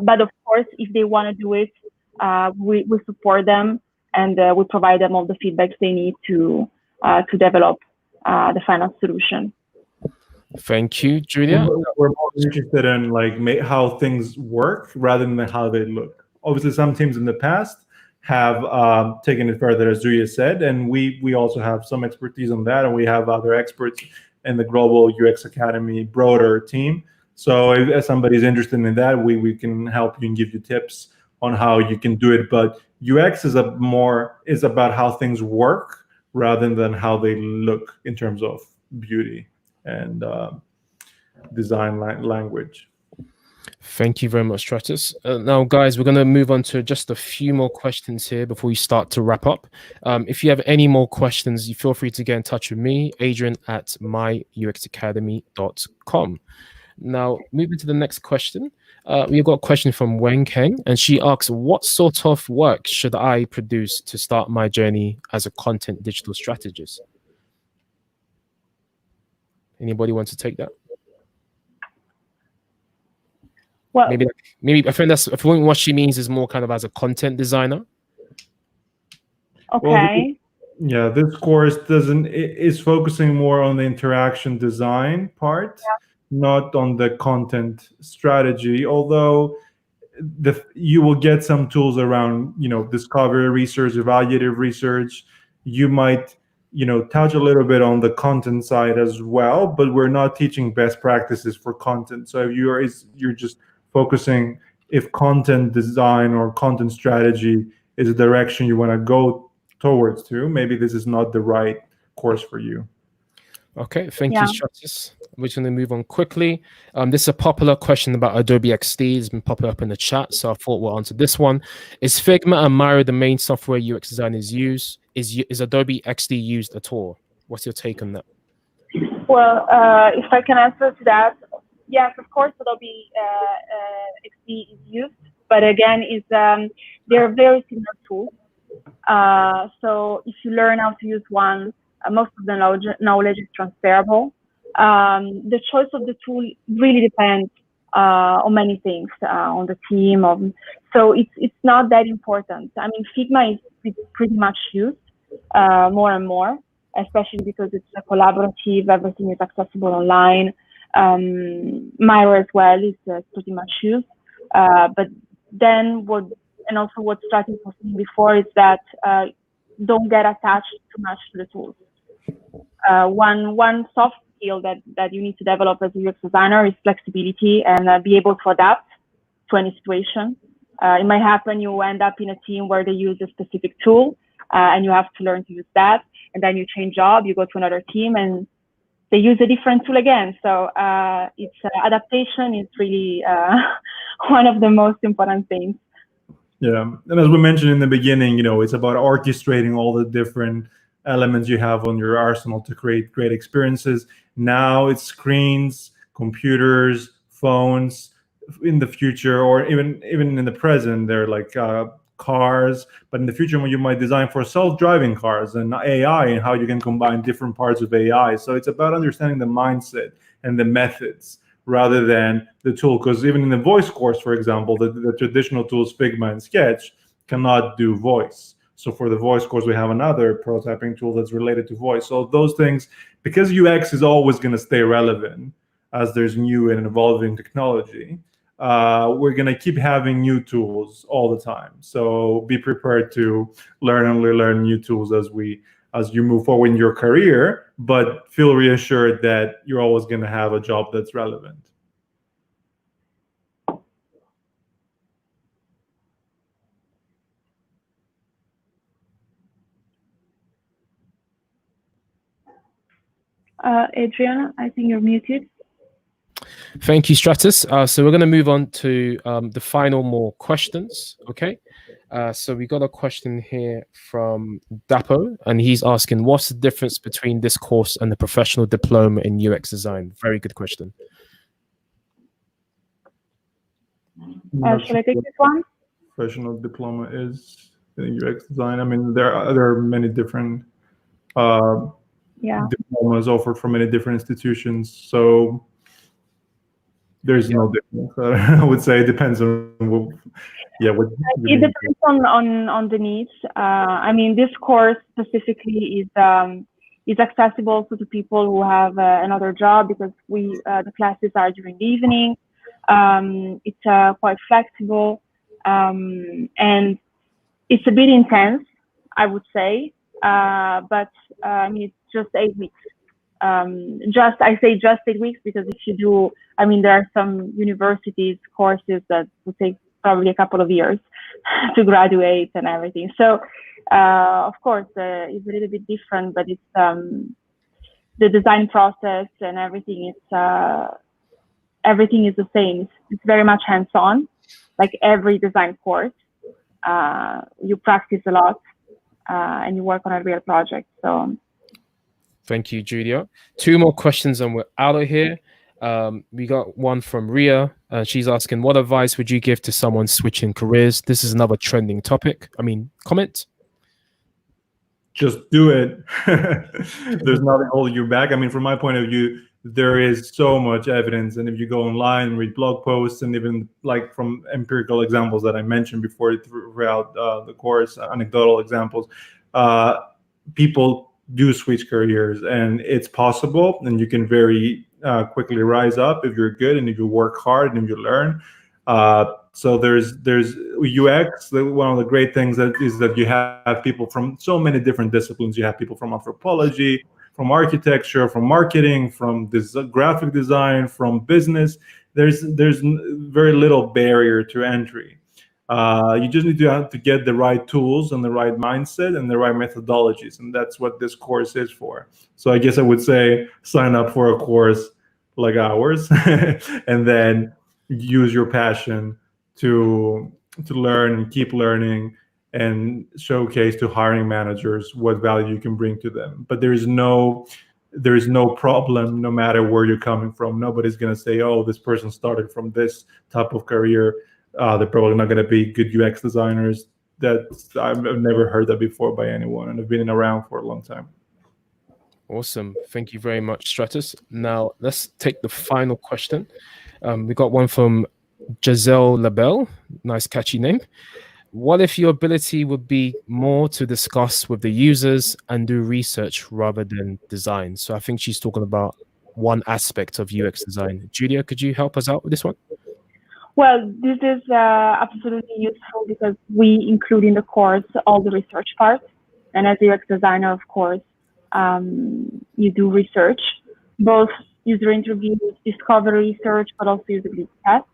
but of course, if they want to do it, we support them and we provide them all the feedback they need to develop the final solution. Thank you, Julia. We're more interested in like how things work rather than how they look. Obviously, some teams in the past have taken it further, as Julia said, and we also have some expertise on that, and we have other experts in the Global UX Academy broader team. So if somebody's interested in that, we can help you and give you tips on how you can do it. But UX is about how things work rather than how they look in terms of beauty and design language. Thank you very much, Stratus. Now, guys, we're going to move on to just a few more questions here before we start to wrap up. If you have any more questions, you feel free to get in touch with me, Adrian at myuxacademy.com. Now, moving to the next question. We've got a question from Wen Keng, and she asks, what sort of work should I produce to start my journey as a content digital strategist? Anybody want to take that? Well, maybe I think what she means is more kind of as a content designer. Okay. Well, this course is focusing more on the interaction design part, not on the content strategy. Although you will get some tools around, discovery research, evaluative research. You might touch a little bit on the content side as well, but we're not teaching best practices for content. So if you're just focusing, if content design or content strategy is a direction you want to go towards maybe this is not the right course for you. Okay, thank Yeah. you, Stratus. We're just going to move on quickly. This is a popular question about Adobe XD. It's been popping up in the chat, so I thought we'll answer this one. Is Figma and Miro the main software UX designers use? Is Adobe XD used at all? What's your take on that? Well, if I can answer to that, yes, of course, Adobe XD is used, but again, they're very similar tools. So if you learn how to use one, most of the knowledge is transferable. The choice of the tool really depends on many things, on the team. So it's not that important. I mean, Figma is pretty much used more and more, especially because it's a collaborative, everything is accessible online. Miro as well is pretty much used. But then what Stratis was saying before is that don't get attached too much to the tools. One soft skill that you need to develop as a UX designer is flexibility and be able to adapt to any situation. It might happen you end up in a team where they use a specific tool and you have to learn to use that, and then you change job, you go to another team and they use a different tool again. So it's adaptation is really one of the most important things. Yeah, and as we mentioned in the beginning, it's about orchestrating all the different elements you have on your arsenal to create great experiences. Now it's screens, computers, phones. In the future, or even in the present, they're like cars. But in the future, when you might design for self-driving cars and AI, and how you can combine different parts of AI. So it's about understanding the mindset and the methods rather than the tool. Because even in the voice course, for example, the traditional tools Figma and Sketch cannot do voice. So for the voice course, we have another prototyping tool that's related to voice. So those things, because UX is always going to stay relevant as there's new and evolving technology, we're going to keep having new tools all the time. So be prepared to learn new tools as you move forward in your career, but feel reassured that you're always going to have a job that's relevant. Adriana, I think you're muted. Thank you, Stratus. So we're going to move on to the final more questions. Okay. So we got a question here from Dapo, and he's asking, what's the difference between this course and the professional diploma in UX design? Very good question. Should I take this one? Professional diploma is in UX design. I mean, there are many different diplomas offered from many different institutions. So there's no difference. I would say it depends on it depends on the needs. I mean, this course specifically is accessible also to people who have another job, because the classes are during the evening. It's quite flexible, and it's a bit intense, I would say. But I mean, it's just 8 weeks. I say just 8 weeks because if you do, I mean, there are some universities courses that will take probably a couple of years to graduate and everything. So, of course, it's a little bit different, but it's the design process and everything. Everything is the same. It's very much hands-on, like every design course. You practice a lot and you work on a real project. So. Thank you, Julia. 2 more questions and we're out of here. We got one from Ria. She's asking, what advice would you give to someone switching careers? This is another trending topic. I mean, comment. Just do it. There's nothing holding you back. I mean, from my point of view, there is so much evidence. And if you go online and read blog posts, and even like from empirical examples that I mentioned before throughout the course, anecdotal examples, people do switch careers, and it's possible, and you can very quickly rise up if you're good and if you work hard and if you learn. So there's UX. One of the great things is that you have people from so many different disciplines. You have people from anthropology, from architecture, from marketing, from graphic design, from business. There's very little barrier to entry. You just need to have to get the right tools and the right mindset and the right methodologies, and that's what this course is for. So I guess I would say sign up for a course like ours, and then use your passion to learn and keep learning and showcase to hiring managers what value you can bring to them. But there is no problem, no matter where you're coming from. Nobody's going to say, oh, this person started from this type of career. They're probably not going to be good UX designers. I've never heard that before by anyone, and I've been around for a long time. Awesome. Thank you very much, Stratus. Now, let's take the final question. We got one from Giselle Labelle. Nice, catchy name. What if your ability would be more to discuss with the users and do research rather than design? So I think she's talking about one aspect of UX design. Julia, could you help us out with this one? Well, this is absolutely useful because we include in the course all the research parts. And as a UX designer, of course, you do research, both user interviews, discovery research, but also usability tests.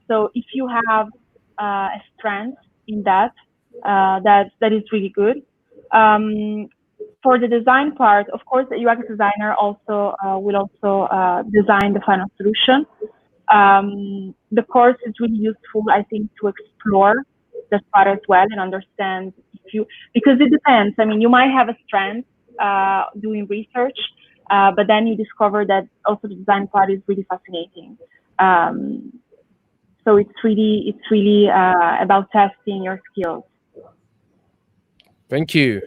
So if you have a strength in that, that is really good. For the design part, of course, the UX designer also will also design the final solution. The course is really useful, I think, to explore that part as well and understand because it depends. I mean, you might have a strength doing research, but then you discover that also the design part is really fascinating. So it's really about testing your skills. Thank you.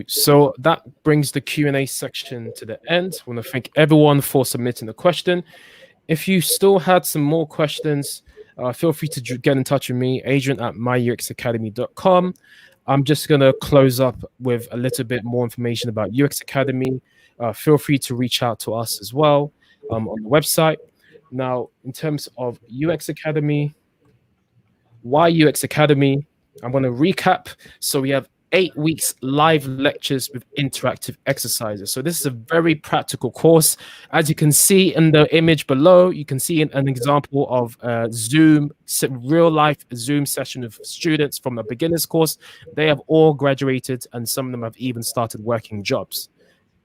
So that brings the Q&A section to the end. I want to thank everyone for submitting the question. If you still had some more questions, feel free to get in touch with me, adrian@myuxacademy.com. I'm just going to close up with a little bit more information about UX Academy. Feel free to reach out to us as well on the website. Now, in terms of UX Academy, why UX Academy? I'm going to recap. So we have 8 weeks live lectures with interactive exercises. So this is a very practical course. As you can see in the image below, you can see an example of Zoom, real life Zoom session of students from a beginner's course. They have all graduated and some of them have even started working jobs.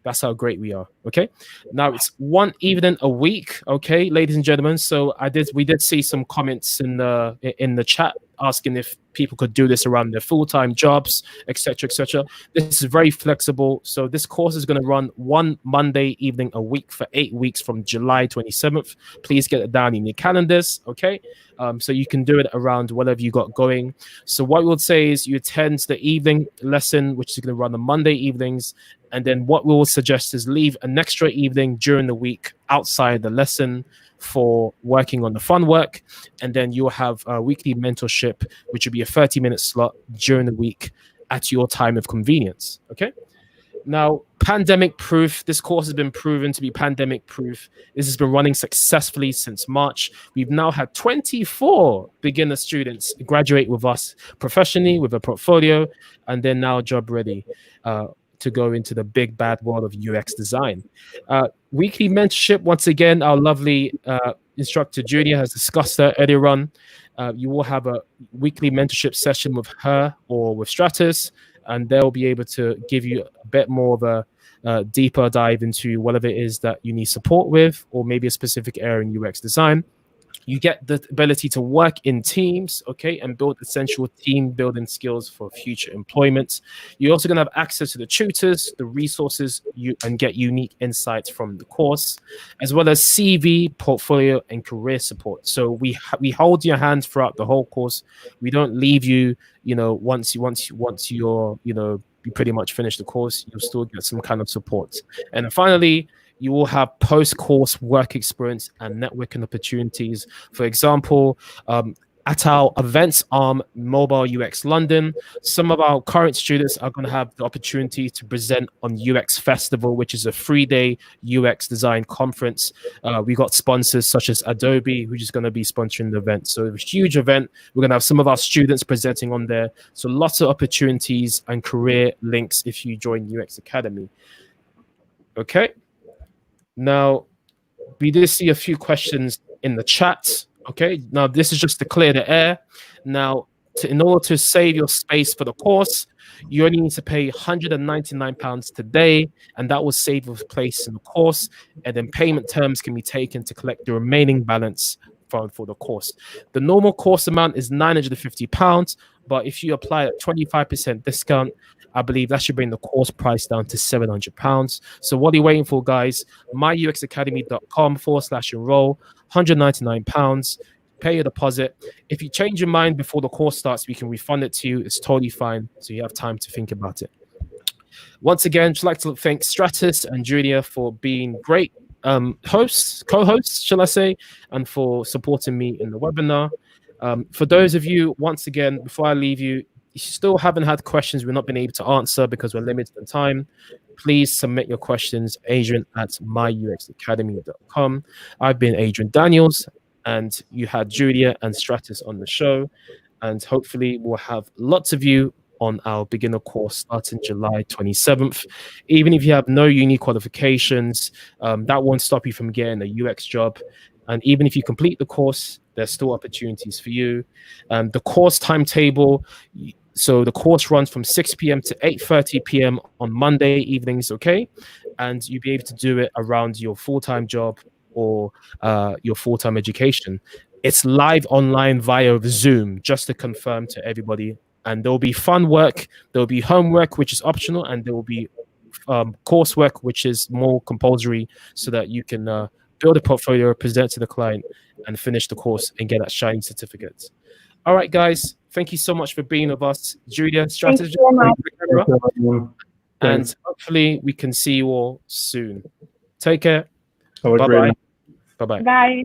That's how great we are. Okay. Now it's one evening a week. Okay, ladies and gentlemen. So we did see some comments in the chat asking if people could do this around their full-time jobs, etc., etc. This is very flexible. So this course is going to run one Monday evening a week for 8 weeks from July 27th. Please get it down in your calendars. Okay. So you can do it around whatever you got going. So what we'll say is you attend the evening lesson, which is going to run on Monday evenings. And then what we'll suggest is leave an extra evening during the week outside the lesson for working on the fun work. And then you'll have a weekly mentorship, which will be a 30-minute slot during the week at your time of convenience. Okay. Now, pandemic proof. This course has been proven to be pandemic proof. This has been running successfully since March. We've now had 24 beginner students graduate with us professionally with a portfolio, and they're now job ready to go into the big bad world of UX design. Weekly mentorship. Once again, our lovely instructor Julia has discussed that earlier on. You will have a weekly mentorship session with her or with Stratus, and they'll be able to give you a bit more of a deeper dive into whatever it is that you need support with, or maybe a specific area in UX design. You get the ability to work in teams, okay, and build essential team building skills for future employment. You're also going to have access to the tutors, the resources, and get unique insights from the course, as well as CV, portfolio, and career support. So we hold your hand throughout the whole course. We don't leave you, once you're, you pretty much finish the course, you'll still get some kind of support. And then finally, you will have post-course work experience and networking opportunities. For example, at our events arm, Mobile UX London, some of our current students are going to have the opportunity to present on UX Festival, which is a 3-day UX design conference. We got sponsors such as Adobe, which is going to be sponsoring the event. So a huge event. We're going to have some of our students presenting on there. So lots of opportunities and career links if you join UX Academy. Okay. Now, we did see a few questions in the chat. Okay, now this is just to clear the air. Now, in order to save your space for the course, you only need to pay £199 today, and that will save your place in the course. And then payment terms can be taken to collect the remaining balance for the course. The normal course amount is £950, but if you apply a 25% discount, I believe that should bring the course price down to £700. So what are you waiting for, guys? myuxacademy.com/enroll, £199. Pay your deposit. If you change your mind before the course starts, we can refund it to you. It's totally fine. So you have time to think about it. Once again, I'd like to thank Stratus and Julia for being great co-hosts, shall I say, and for supporting me in the webinar. For those of you, once again, before I leave you, if you still haven't had questions we've not been able to answer because we're limited in time, please submit your questions, adrian@myuxacademy.com. I've been Adrian Daniels, and you had Julia and Stratus on the show, and hopefully we'll have lots of you on our beginner course starting July 27th. Even if you have no uni qualifications, that won't stop you from getting a UX job. And even if you complete the course, there's still opportunities for you. The course timetable, so the course runs from 6 p.m. to 8:30 p.m. on Monday evenings, okay? And you'll be able to do it around your full-time job or your full-time education. It's live online via Zoom, just to confirm to everybody. And there'll be fun work, there'll be homework, which is optional, and there will be coursework, which is more compulsory, so that you can build a portfolio, present to the client, and finish the course and get that shiny certificate. All right, guys, thank you so much for being with us. Julia, strategy, and hopefully we can see you all soon. Take care. Bye-bye. Bye-bye. Bye.